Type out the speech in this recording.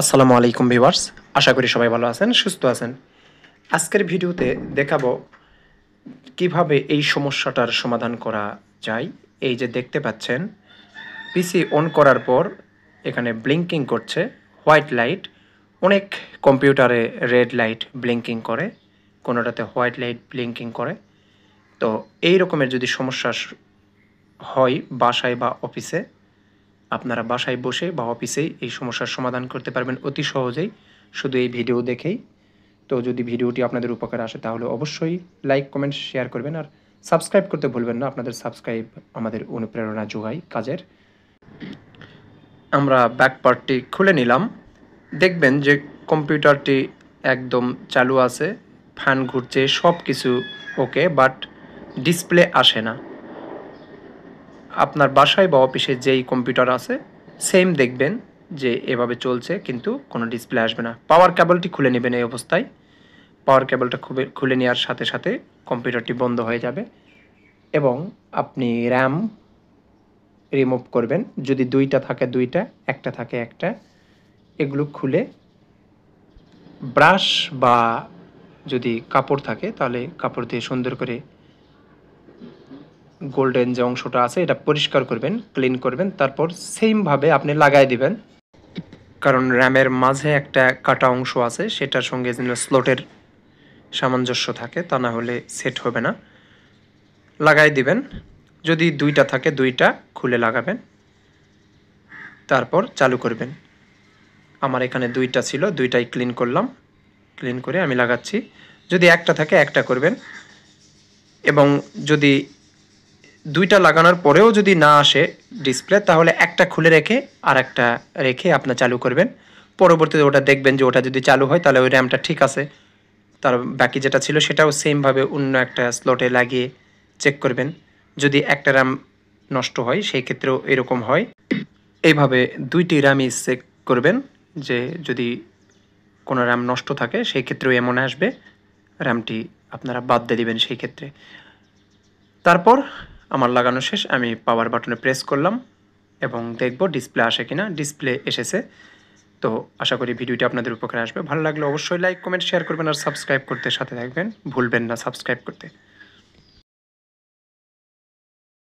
আসসালামু আলাইকুম ভিউয়ার্স, আশা করি সবাই ভালো আছেন, সুস্থ আছেন। আজকের ভিডিওতে দেখাবো কিভাবে এই সমস্যাটার সমাধান করা যায়। এই যে দেখতে পাচ্ছেন, পিসি অন করার পর এখানে ব্লিঙ্কিং করছে হোয়াইট লাইট। অনেক কম্পিউটারে রেড লাইট ব্লিঙ্কিং করে, কোনোটাতে হোয়াইট লাইট ব্লিঙ্কিং করে। তো এই রকমের যদি সমস্যা হয় বাসায় বা অফিসে, আপনারা বাসায় বসে বা অফিসেই এই সমস্যার সমাধান করতে পারবেন অতি সহজেই, শুধু এই ভিডিও দেখেই। তো যদি ভিডিওটি আপনাদের উপকারে আসে তাহলে অবশ্যই লাইক, কমেন্ট, শেয়ার করবেন আর সাবস্ক্রাইব করতে ভুলবেন না। আপনাদের সাবস্ক্রাইব আমাদের অনুপ্রেরণা যোগায় কাজের। আমরা ব্যাক পার্টটি খুলে নিলাম। দেখবেন যে কম্পিউটারটি একদম চালু আছে, ফ্যান ঘুরছে, সব কিছু ওকে, বাট ডিসপ্লে আসে না। আপনার বাসায় বা অফিসে যেই কম্পিউটার আছে সেম দেখবেন যে এভাবে চলছে, কিন্তু কোনো ডিসপ্লে আসবে না। পাওয়ার কেবলটি খুলে নেবেন এই অবস্থায়। পাওয়ার কেবলটা খুলে নেওয়ার সাথে সাথে কম্পিউটারটি বন্ধ হয়ে যাবে এবং আপনি র্যাম রিমুভ করবেন। যদি দুইটা থাকে দুইটা, একটা থাকে একটা, এগুলো খুলে ব্রাশ বা যদি কাপড় থাকে তাহলে কাপড় দিয়ে সুন্দর করে গোল্ডেন যে অংশটা আছে এটা পরিষ্কার করবেন, ক্লিন করবেন। তারপর সেমভাবে আপনি লাগাই দিবেন, কারণ র্যামের মাঝে একটা কাটা অংশ আছে, সেটার সঙ্গে যেন স্লটের সামঞ্জস্য থাকে, তা না হলে সেট হবে না। লাগাই দিবেন। যদি দুইটা থাকে দুইটা খুলে লাগাবেন, তারপর চালু করবেন। আমার এখানে দুইটা ছিল, দুইটাই ক্লিন করলাম। ক্লিন করে আমি লাগাচ্ছি। যদি একটা থাকে একটা করবেন, এবং যদি দুইটা লাগানোর পরেও যদি না আসে ডিসপ্লে, তাহলে একটা খুলে রেখে আর একটা রেখে আপনার চালু করবেন। পরবর্তীতে ওটা দেখবেন যে ওটা যদি চালু হয় তাহলে ওই র্যামটা ঠিক আছে। তার বাকি যেটা ছিল সেটাও সেমভাবে অন্য একটা স্লটে লাগিয়ে চেক করবেন। যদি একটা র্যাম নষ্ট হয় সেই ক্ষেত্রেও এরকম হয়। এইভাবে দুইটি র্যামই চেক করবেন, যে যদি কোনো র্যাম নষ্ট থাকে সেই ক্ষেত্রেও এমন আসবে, র্যামটি আপনারা বাদ দিয়ে দিবেন সেই ক্ষেত্রে। তারপর আমার লাগানো শেষ, আমি পাওয়ার বাটনে প্রেস করলাম এবং দেখব ডিসপ্লে আসে কিনা। ডিসপ্লে এসেছে। তো আশা করি ভিডিওটি আপনাদের উপকারে আসবে। ভালো লাগলে অবশ্যই লাইক, কমেন্ট, শেয়ার করবেন আর সাবস্ক্রাইব করতে সাথে থাকবেন, ভুলবেন না সাবস্ক্রাইব করতে।